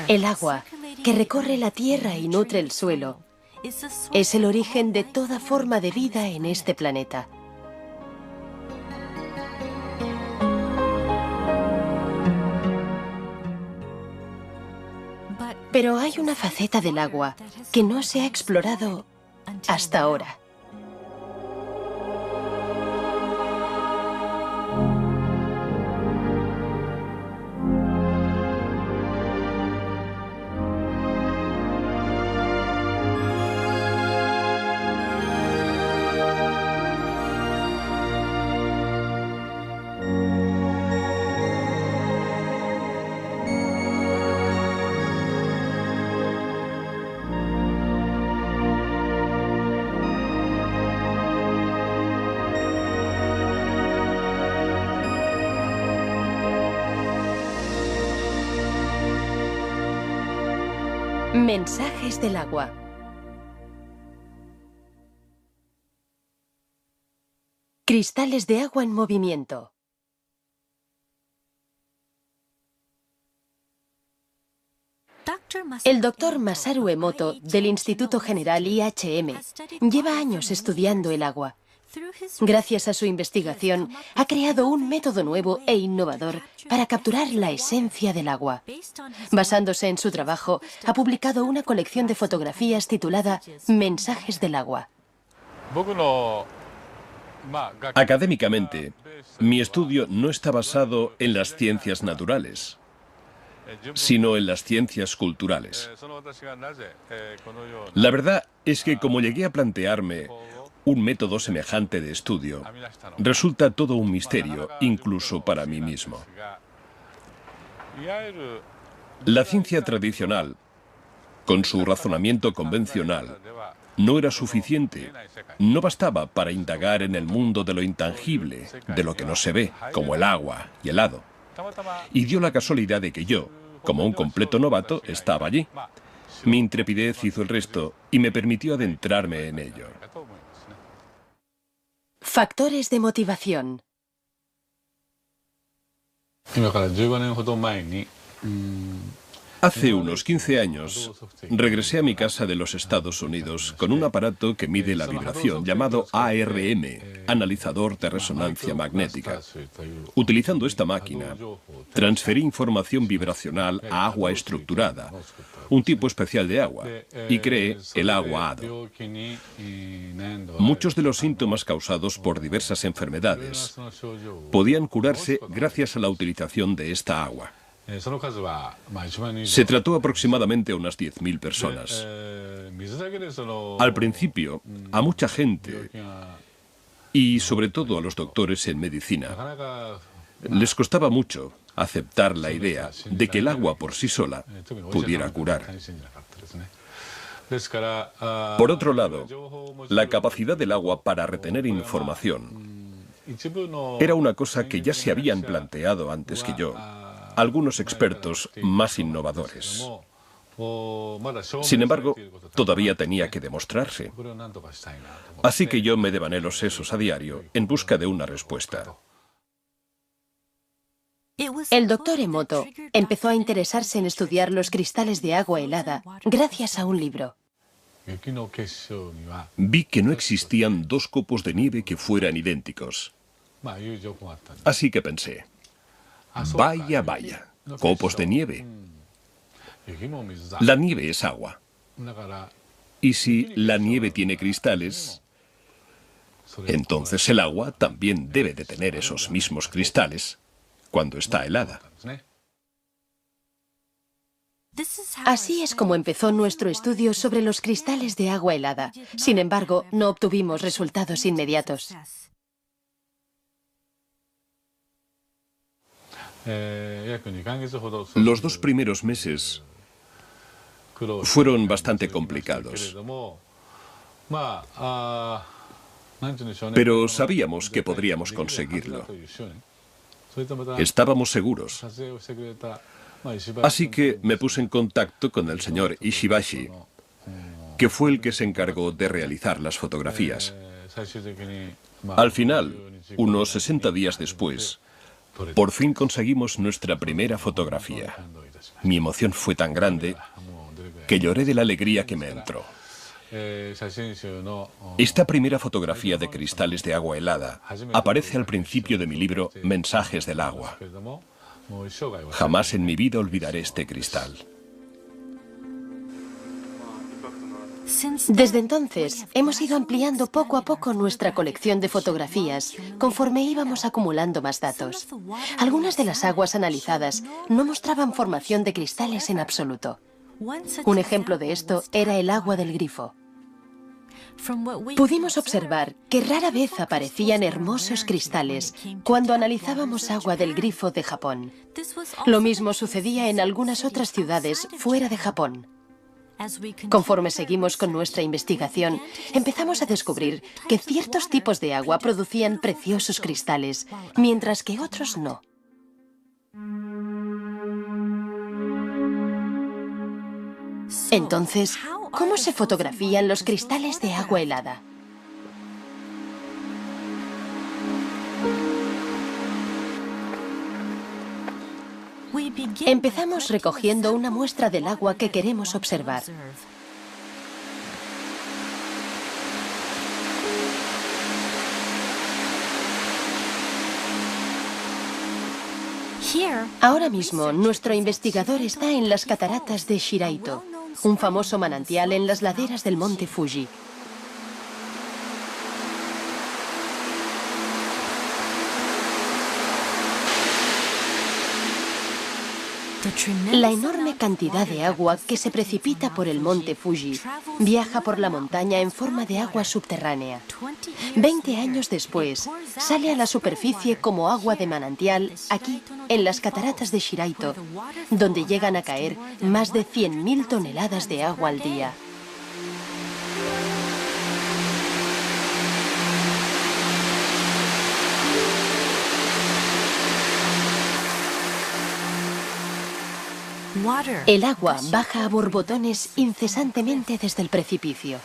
El agua, que recorre la tierra y nutre el suelo, es el origen de toda forma de vida en este planeta. Pero hay una faceta del agua que no se ha explorado hasta ahora. Mensajes del agua. Cristales de agua en movimiento. El doctor Masaru Emoto, del Instituto General IHM, lleva años estudiando el agua. Gracias a su investigación, ha creado un método nuevo e innovador para capturar la esencia del agua. Basándose en su trabajo, ha publicado una colección de fotografías titulada Mensajes del agua. Académicamente, mi estudio no está basado en las ciencias naturales, sino en las ciencias culturales. La verdad es que como llegué a plantearme un método semejante de estudio, resulta todo un misterio, incluso para mí mismo. La ciencia tradicional, con su razonamiento convencional, no era suficiente. No bastaba para indagar en el mundo de lo intangible, de lo que no se ve, como el agua y el hado. Y dio la casualidad de que yo, como un completo novato, estaba allí. Mi intrepidez hizo el resto y me permitió adentrarme en ello. Factores de motivación. Hace unos 15 años, regresé a mi casa de los Estados Unidos con un aparato que mide la vibración llamado ARM, analizador de resonancia magnética. Utilizando esta máquina, transferí información vibracional a agua estructurada, un tipo especial de agua, y creé el agua hado. Muchos de los síntomas causados por diversas enfermedades podían curarse gracias a la utilización de esta agua. Se trató aproximadamente a unas 10.000 personas. Al principio, a mucha gente, y sobre todo a los doctores en medicina, les costaba mucho aceptar la idea de que el agua por sí sola pudiera curar. Por otro lado, la capacidad del agua para retener información era una cosa que ya se habían planteado antes que yo algunos expertos más innovadores. Sin embargo, todavía tenía que demostrarse. Así que yo me devané los sesos a diario en busca de una respuesta. El doctor Emoto empezó a interesarse en estudiar los cristales de agua helada gracias a un libro. Vi que no existían dos copos de nieve que fueran idénticos. Así que pensé, vaya, vaya, copos de nieve. La nieve es agua. Y si la nieve tiene cristales, entonces el agua también debe de tener esos mismos cristales cuando está helada. Así es como empezó nuestro estudio sobre los cristales de agua helada. Sin embargo, no obtuvimos resultados inmediatos. Los 2 primeros meses fueron bastante complicados. Pero sabíamos que podríamos conseguirlo. Estábamos seguros. Así que me puse en contacto con el señor Ishibashi, que fue el que se encargó de realizar las fotografías. Al final, unos 60 días después, por fin conseguimos nuestra primera fotografía. Mi emoción fue tan grande que lloré de la alegría que me entró. Esta primera fotografía de cristales de agua helada aparece al principio de mi libro Mensajes del agua. Jamás en mi vida olvidaré este cristal. Desde entonces, hemos ido ampliando poco a poco nuestra colección de fotografías, conforme íbamos acumulando más datos. Algunas de las aguas analizadas no mostraban formación de cristales en absoluto. Un ejemplo de esto era el agua del grifo. Pudimos observar que rara vez aparecían hermosos cristales cuando analizábamos agua del grifo de Japón. Lo mismo sucedía en algunas otras ciudades fuera de Japón. Conforme seguimos con nuestra investigación, empezamos a descubrir que ciertos tipos de agua producían preciosos cristales, mientras que otros no. Entonces, ¿cómo se fotografían los cristales de agua helada? Empezamos recogiendo una muestra del agua que queremos observar. Ahora mismo, nuestro investigador está en las cataratas de Shiraito, un famoso manantial en las laderas del monte Fuji. La enorme cantidad de agua que se precipita por el monte Fuji viaja por la montaña en forma de agua subterránea. 20 años después, sale a la superficie como agua de manantial aquí, en las cataratas de Shiraito, donde llegan a caer más de 100.000 toneladas de agua al día. El agua baja a borbotones incesantemente desde el precipicio.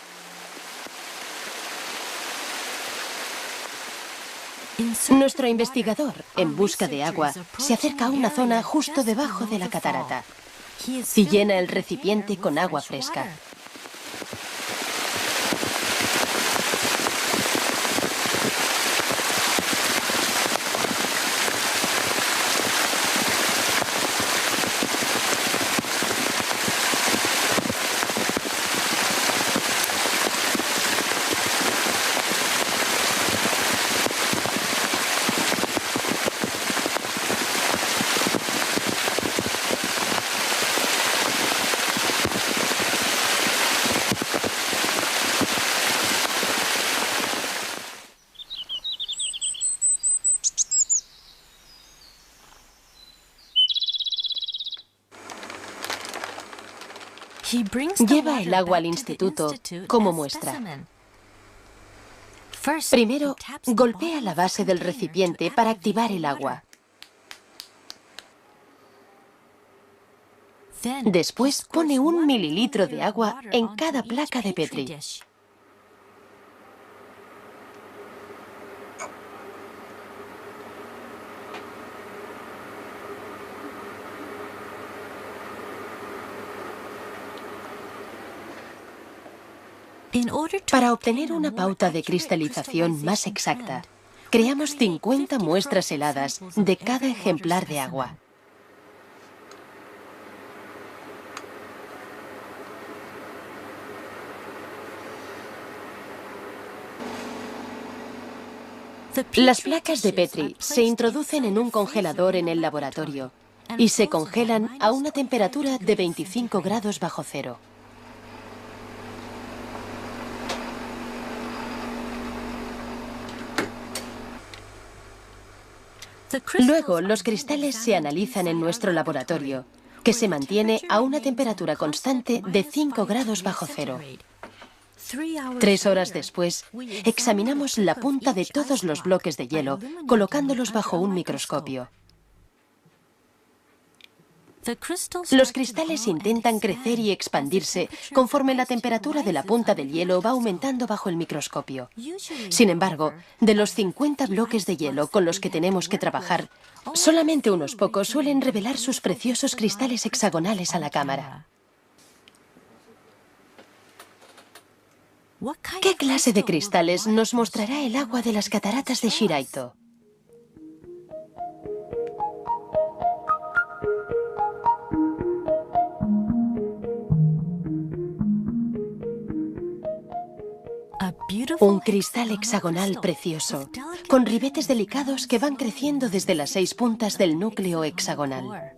Nuestro investigador, en busca de agua, se acerca a una zona justo debajo de la catarata y llena el recipiente con agua fresca. Lleva el agua al instituto como muestra. Primero, golpea la base del recipiente para activar el agua. Después pone 1 mililitro de agua en cada placa de Petri. Para obtener una pauta de cristalización más exacta, creamos 50 muestras heladas de cada ejemplar de agua. Las placas de Petri se introducen en un congelador en el laboratorio y se congelan a una temperatura de 25 grados bajo cero. Luego, los cristales se analizan en nuestro laboratorio, que se mantiene a una temperatura constante de 5 grados bajo cero. 3 horas después, examinamos la punta de todos los bloques de hielo, colocándolos bajo un microscopio. Los cristales intentan crecer y expandirse conforme la temperatura de la punta del hielo va aumentando bajo el microscopio. Sin embargo, de los 50 bloques de hielo con los que tenemos que trabajar, solamente unos pocos suelen revelar sus preciosos cristales hexagonales a la cámara. ¿Qué clase de cristales nos mostrará el agua de las cataratas de Shiraito? Un cristal hexagonal precioso, con ribetes delicados que van creciendo desde las 6 puntas del núcleo hexagonal.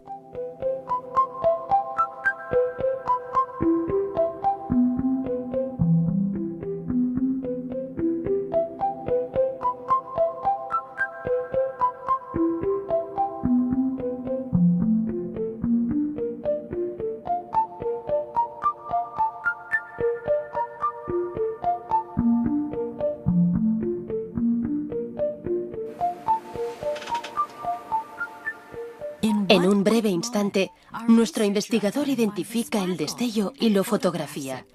En un breve instante, nuestro investigador identifica el destello y lo fotografía.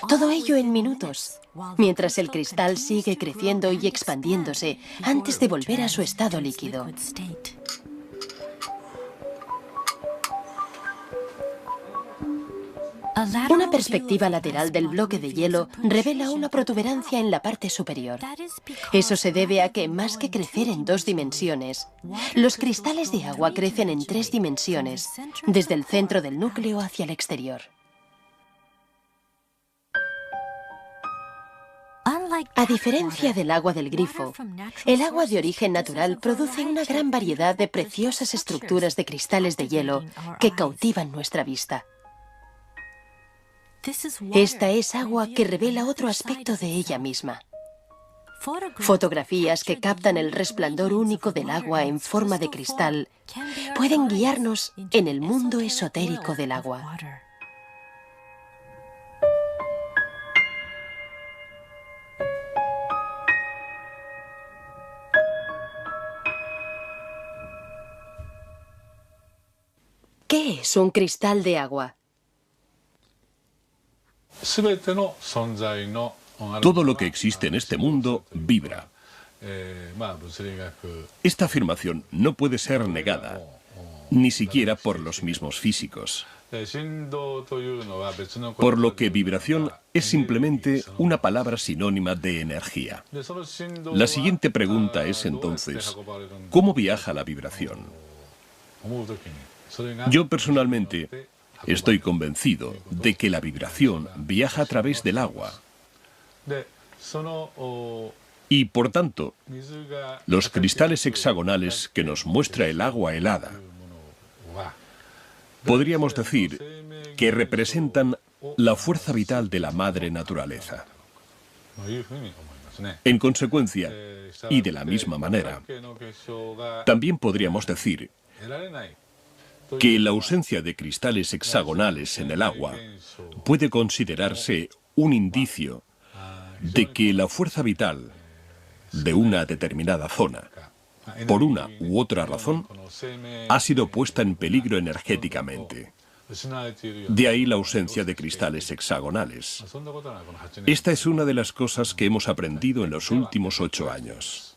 Todo ello en minutos, mientras el cristal sigue creciendo y expandiéndose antes de volver a su estado líquido. Una perspectiva lateral del bloque de hielo revela una protuberancia en la parte superior. Eso se debe a que, más que crecer en 2 dimensiones, los cristales de agua crecen en 3 dimensiones, desde el centro del núcleo hacia el exterior. A diferencia del agua del grifo, el agua de origen natural produce una gran variedad de preciosas estructuras de cristales de hielo que cautivan nuestra vista. Esta es agua que revela otro aspecto de ella misma. Fotografías que captan el resplandor único del agua en forma de cristal pueden guiarnos en el mundo esotérico del agua. ¿Qué es un cristal de agua? Todo lo que existe en este mundo vibra. Esta afirmación no puede ser negada, ni siquiera por los mismos físicos. Por lo que vibración es simplemente una palabra sinónima de energía. La siguiente pregunta es entonces, ¿cómo viaja la vibración? Yo personalmente estoy convencido de que la vibración viaja a través del agua. Y por tanto, los cristales hexagonales que nos muestra el agua helada, podríamos decir que representan la fuerza vital de la madre naturaleza. En consecuencia, y de la misma manera, también podríamos decir que la ausencia de cristales hexagonales en el agua puede considerarse un indicio de que la fuerza vital de una determinada zona, por una u otra razón, ha sido puesta en peligro energéticamente. De ahí la ausencia de cristales hexagonales. Esta es una de las cosas que hemos aprendido en los últimos 8 años.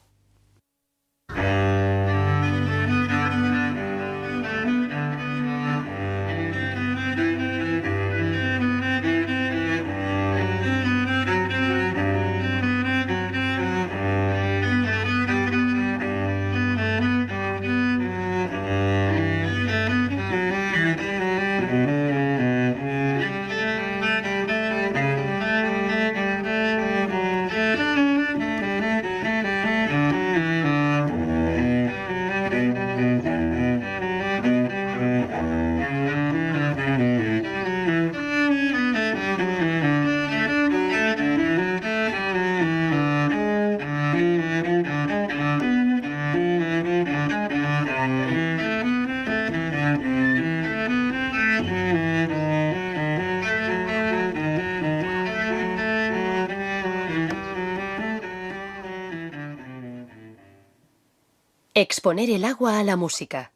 Exponer el agua a la música.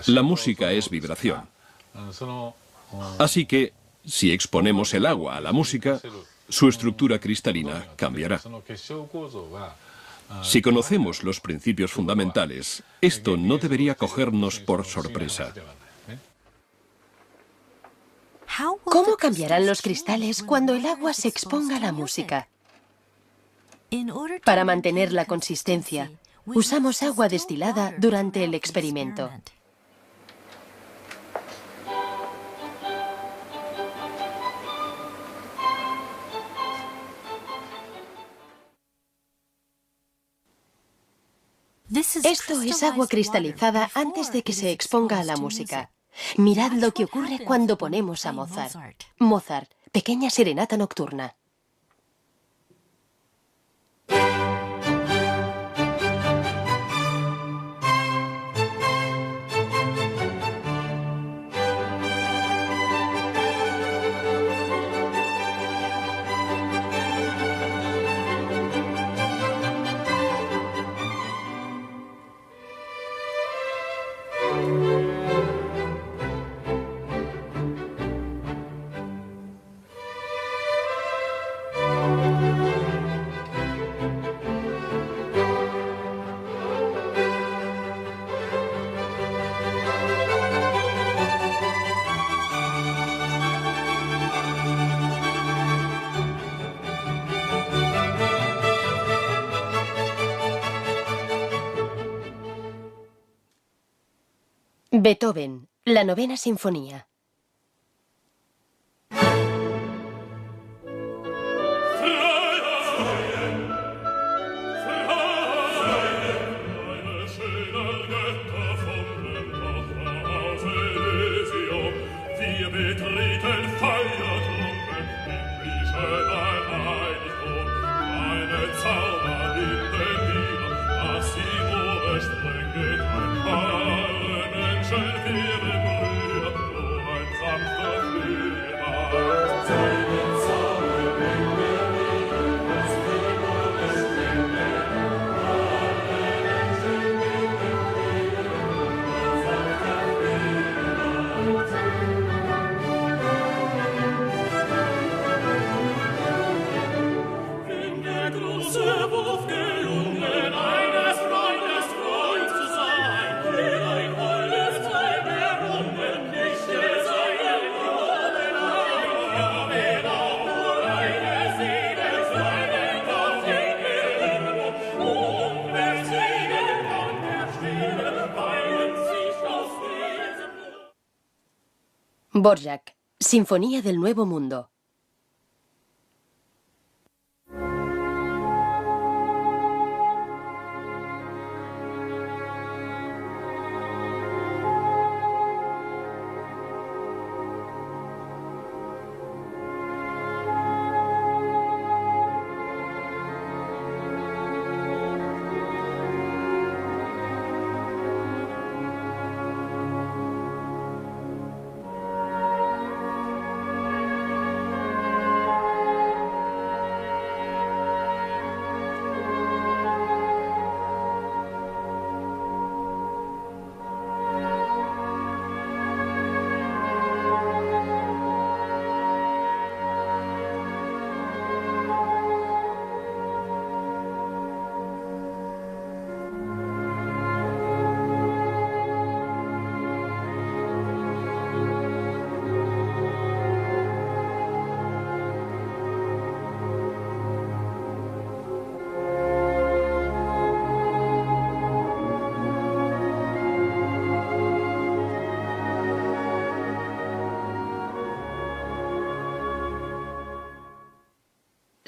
La música es vibración. Así que, si exponemos el agua a la música, su estructura cristalina cambiará. Si conocemos los principios fundamentales, esto no debería cogernos por sorpresa. ¿Cómo cambiarán los cristales cuando el agua se exponga a la música? Para mantener la consistencia, usamos agua destilada durante el experimento. Esto es agua cristalizada antes de que se exponga a la música. Mirad lo que ocurre cuando ponemos a Mozart. Mozart, Pequeña Serenata Nocturna. Beethoven, la Novena Sinfonía. Dvorak, Sinfonía del Nuevo Mundo.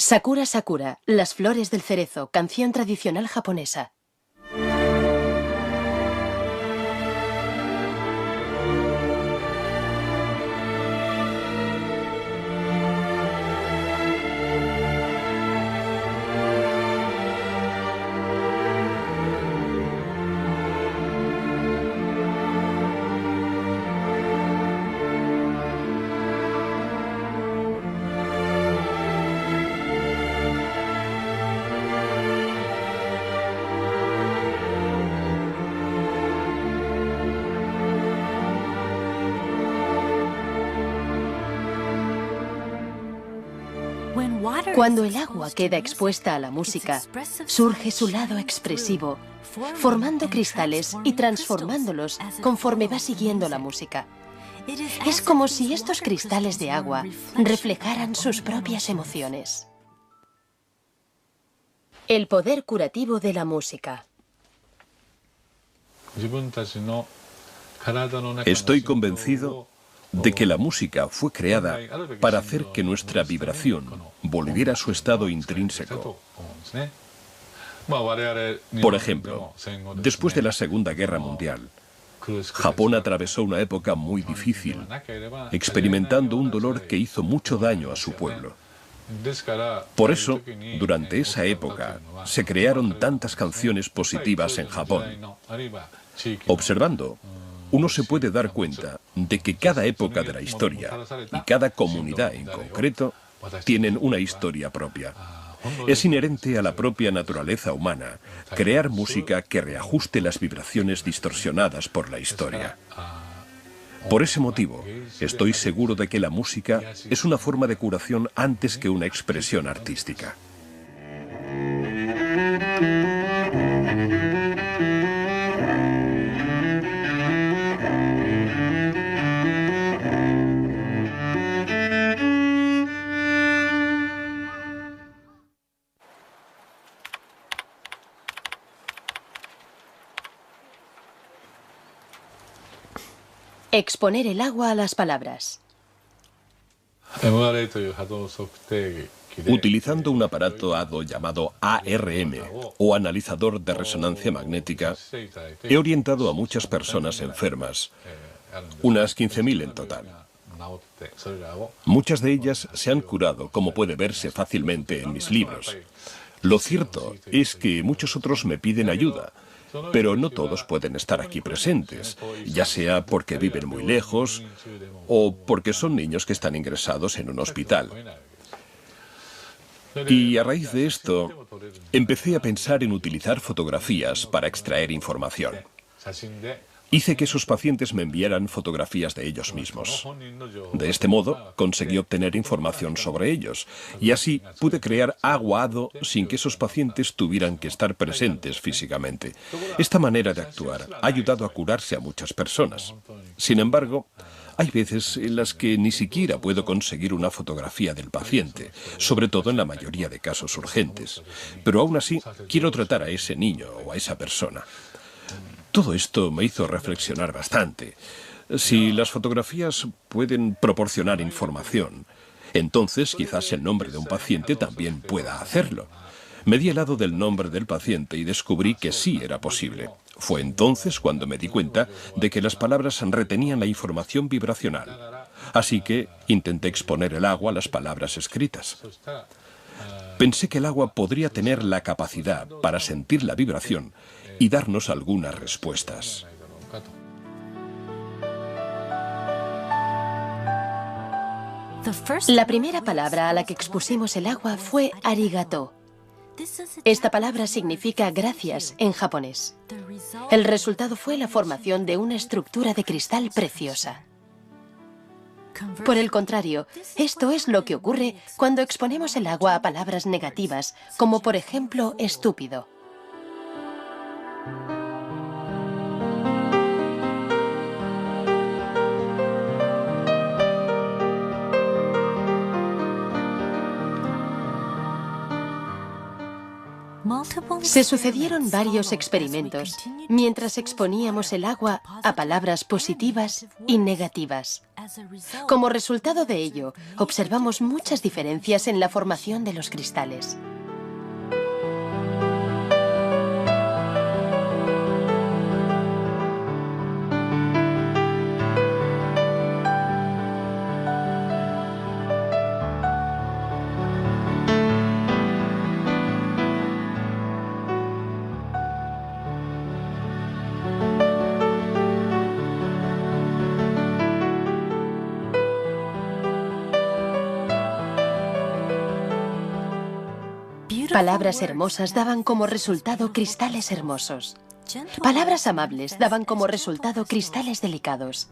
Sakura Sakura, Las flores del cerezo, canción tradicional japonesa. Cuando el agua queda expuesta a la música, surge su lado expresivo, formando cristales y transformándolos conforme va siguiendo la música. Es como si estos cristales de agua reflejaran sus propias emociones. El poder curativo de la música. Estoy convencido de que la música fue creada para hacer que nuestra vibración volviera a su estado intrínseco. Por ejemplo, después de la Segunda Guerra Mundial, Japón atravesó una época muy difícil, experimentando un dolor que hizo mucho daño a su pueblo. Por eso, durante esa época, se crearon tantas canciones positivas en Japón. Observando, uno se puede dar cuenta de que cada época de la historia y cada comunidad en concreto tienen una historia propia. Es inherente a la propia naturaleza humana crear música que reajuste las vibraciones distorsionadas por la historia. Por ese motivo, estoy seguro de que la música es una forma de curación antes que una expresión artística. Exponer el agua a las palabras. Utilizando un aparato HADO llamado ARM, o analizador de resonancia magnética, he orientado a muchas personas enfermas, unas 15.000 en total. Muchas de ellas se han curado, como puede verse fácilmente en mis libros. Lo cierto es que muchos otros me piden ayuda, pero no todos pueden estar aquí presentes, ya sea porque viven muy lejos o porque son niños que están ingresados en un hospital. Y a raíz de esto, empecé a pensar en utilizar fotografías para extraer información. Hice que esos pacientes me enviaran fotografías de ellos mismos. De este modo, conseguí obtener información sobre ellos, y así pude crear agua HADO sin que esos pacientes tuvieran que estar presentes físicamente. Esta manera de actuar ha ayudado a curarse a muchas personas. Sin embargo, hay veces en las que ni siquiera puedo conseguir una fotografía del paciente, sobre todo en la mayoría de casos urgentes. Pero aún así, quiero tratar a ese niño o a esa persona. Todo esto me hizo reflexionar bastante. Si las fotografías pueden proporcionar información, entonces quizás el nombre de un paciente también pueda hacerlo. Me di helado del nombre del paciente y descubrí que sí era posible. Fue entonces cuando me di cuenta de que las palabras retenían la información vibracional. Así que intenté exponer el agua a las palabras escritas. Pensé que el agua podría tener la capacidad para sentir la vibración y darnos algunas respuestas. La primera palabra a la que expusimos el agua fue arigato. Esta palabra significa gracias en japonés. El resultado fue la formación de una estructura de cristal preciosa. Por el contrario, esto es lo que ocurre cuando exponemos el agua a palabras negativas, como por ejemplo estúpido. Se sucedieron varios experimentos mientras exponíamos el agua a palabras positivas y negativas. Como resultado de ello, observamos muchas diferencias en la formación de los cristales. Palabras hermosas daban como resultado cristales hermosos. Palabras amables daban como resultado cristales delicados.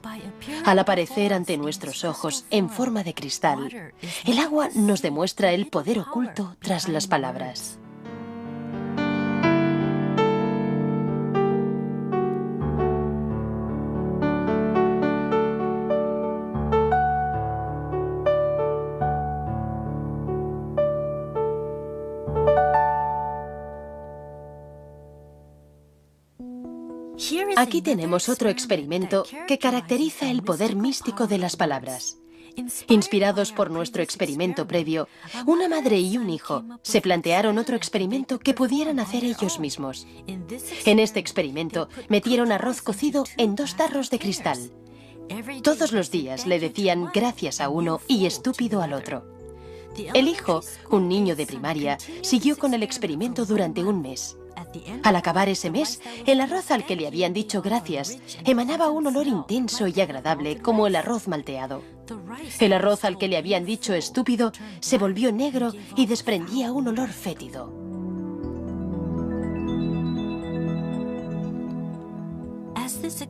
Al aparecer ante nuestros ojos en forma de cristal, el agua nos demuestra el poder oculto tras las palabras. Aquí tenemos otro experimento que caracteriza el poder místico de las palabras. Inspirados por nuestro experimento previo, una madre y un hijo se plantearon otro experimento que pudieran hacer ellos mismos. En este experimento metieron arroz cocido en 2 tarros de cristal. Todos los días le decían gracias a uno y estúpido al otro. El hijo, un niño de primaria, siguió con el experimento durante un mes. Al acabar ese mes, el arroz al que le habían dicho gracias emanaba un olor intenso y agradable como el arroz malteado. El arroz al que le habían dicho estúpido se volvió negro y desprendía un olor fétido.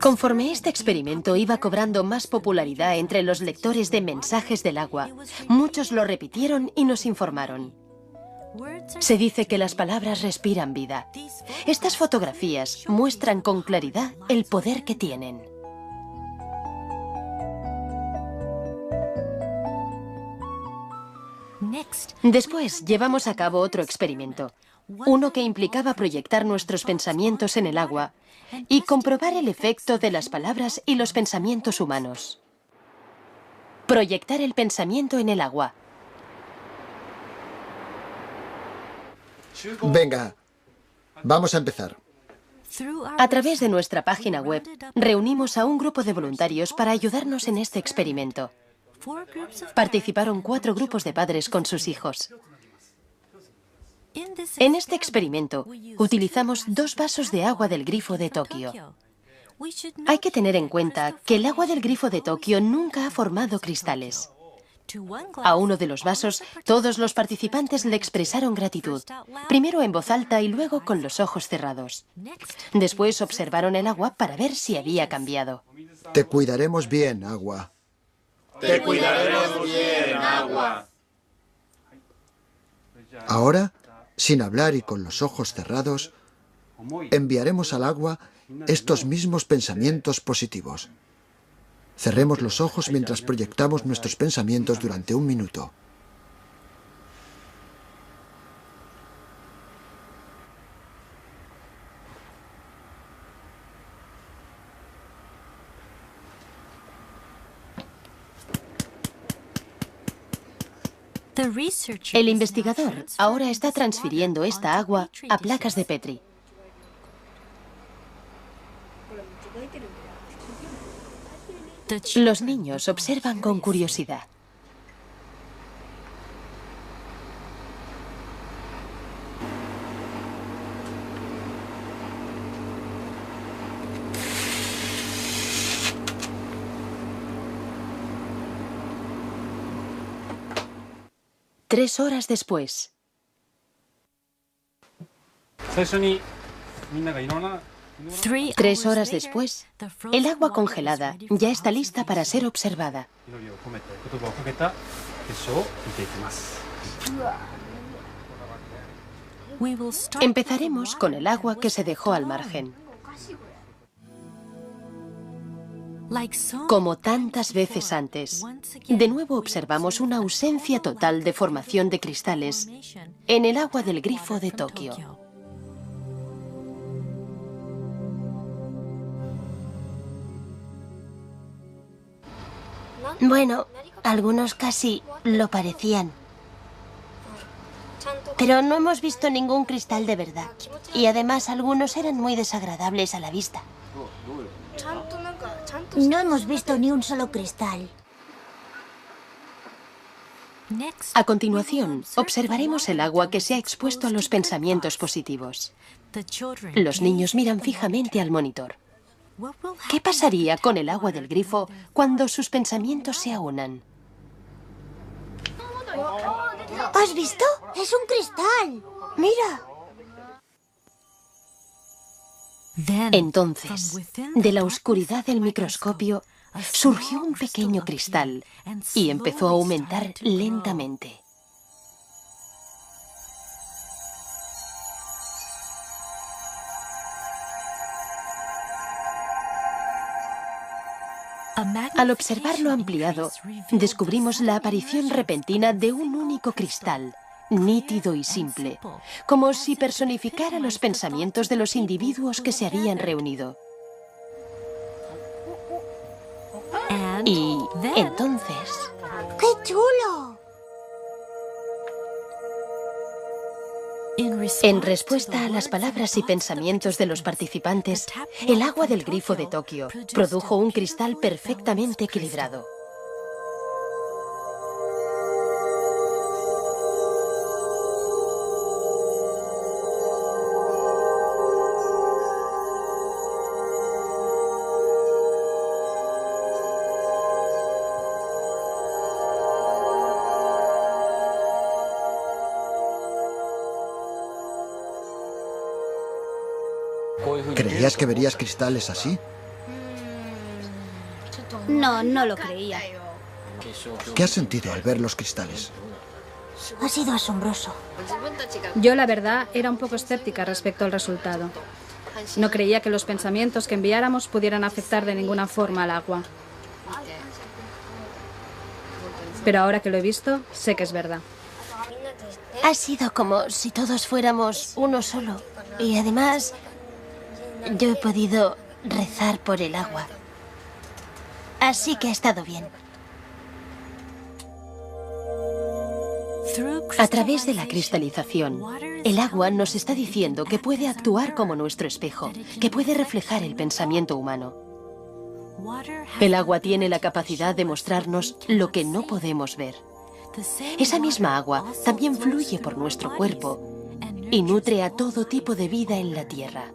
Conforme este experimento iba cobrando más popularidad entre los lectores de mensajes del agua, muchos lo repitieron y nos informaron. Se dice que las palabras respiran vida. Estas fotografías muestran con claridad el poder que tienen. Después llevamos a cabo otro experimento, uno que implicaba proyectar nuestros pensamientos en el agua y comprobar el efecto de las palabras y los pensamientos humanos. Proyectar el pensamiento en el agua. Venga, vamos a empezar. A través de nuestra página web, reunimos a un grupo de voluntarios para ayudarnos en este experimento. Participaron 4 grupos de padres con sus hijos. En este experimento, utilizamos 2 vasos de agua del grifo de Tokio. Hay que tener en cuenta que el agua del grifo de Tokio nunca ha formado cristales. A uno de los vasos, todos los participantes le expresaron gratitud, primero en voz alta y luego con los ojos cerrados. Después observaron el agua para ver si había cambiado. Te cuidaremos bien, agua. Te cuidaremos bien, agua. Ahora, sin hablar y con los ojos cerrados, enviaremos al agua estos mismos pensamientos positivos. Cerremos los ojos mientras proyectamos nuestros pensamientos durante 1 minuto. El investigador ahora está transfiriendo esta agua a placas de Petri. Los niños observan con curiosidad. Tres horas después. 3 horas después, el agua congelada ya está lista para ser observada. Empezaremos con el agua que se dejó al margen. Como tantas veces antes, de nuevo observamos una ausencia total de formación de cristales en el agua del grifo de Tokio. Bueno, algunos casi lo parecían. Pero no hemos visto ningún cristal de verdad. Y además algunos eran muy desagradables a la vista. No hemos visto ni un solo cristal. A continuación, observaremos el agua que se ha expuesto a los pensamientos positivos. Los niños miran fijamente al monitor. ¿Qué pasaría con el agua del grifo cuando sus pensamientos se aunan? ¿Has visto? ¡Es un cristal! ¡Mira! Entonces, de la oscuridad del microscopio, surgió un pequeño cristal y empezó a aumentar lentamente. Al observarlo ampliado, descubrimos la aparición repentina de un único cristal, nítido y simple, como si personificara los pensamientos de los individuos que se habían reunido. Y entonces... ¡Qué chulo! En respuesta a las palabras y pensamientos de los participantes, el agua del grifo de Tokio produjo un cristal perfectamente equilibrado. ¿Creías que verías cristales así? No, no lo creía. ¿Qué has sentido al ver los cristales? Ha sido asombroso. Yo, la verdad, era un poco escéptica respecto al resultado. No creía que los pensamientos que enviáramos pudieran afectar de ninguna forma al agua. Pero ahora que lo he visto, sé que es verdad. Ha sido como si todos fuéramos uno solo. Y además, yo he podido rezar por el agua. Así que ha estado bien. A través de la cristalización, el agua nos está diciendo que puede actuar como nuestro espejo, que puede reflejar el pensamiento humano. El agua tiene la capacidad de mostrarnos lo que no podemos ver. Esa misma agua también fluye por nuestro cuerpo y nutre a todo tipo de vida en la Tierra.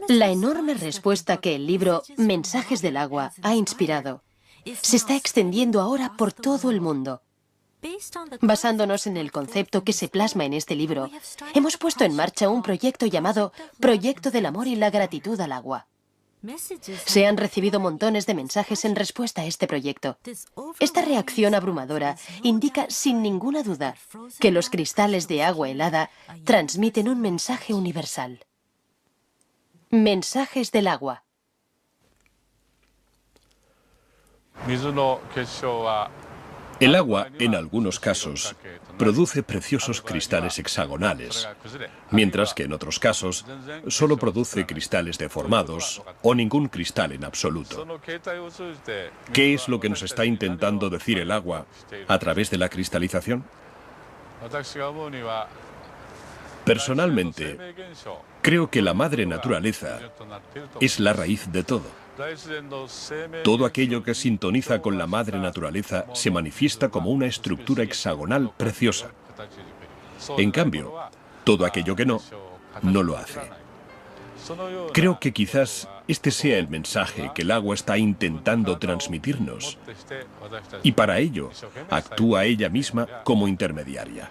La enorme respuesta que el libro Mensajes del agua ha inspirado se está extendiendo ahora por todo el mundo. Basándonos en el concepto que se plasma en este libro, hemos puesto en marcha un proyecto llamado Proyecto del Amor y la Gratitud al Agua. Se han recibido montones de mensajes en respuesta a este proyecto. Esta reacción abrumadora indica sin ninguna duda que los cristales de agua helada transmiten un mensaje universal. Mensajes del agua. El agua, en algunos casos, produce preciosos cristales hexagonales, mientras que en otros casos solo produce cristales deformados o ningún cristal en absoluto. ¿Qué es lo que nos está intentando decir el agua a través de la cristalización? Personalmente, creo que la madre naturaleza es la raíz de todo. Todo aquello que sintoniza con la madre naturaleza se manifiesta como una estructura hexagonal preciosa. En cambio, todo aquello que no, no lo hace. Creo que quizás este sea el mensaje que el agua está intentando transmitirnos, y para ello actúa ella misma como intermediaria.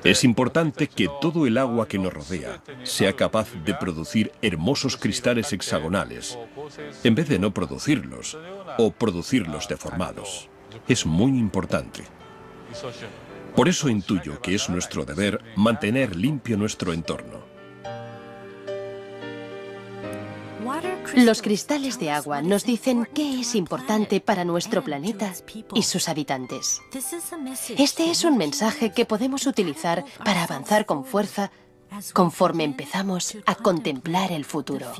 Es importante que todo el agua que nos rodea sea capaz de producir hermosos cristales hexagonales, en vez de no producirlos o producirlos deformados. Es muy importante. Por eso intuyo que es nuestro deber mantener limpio nuestro entorno. Los cristales de agua nos dicen qué es importante para nuestro planeta y sus habitantes. Este es un mensaje que podemos utilizar para avanzar con fuerza conforme empezamos a contemplar el futuro.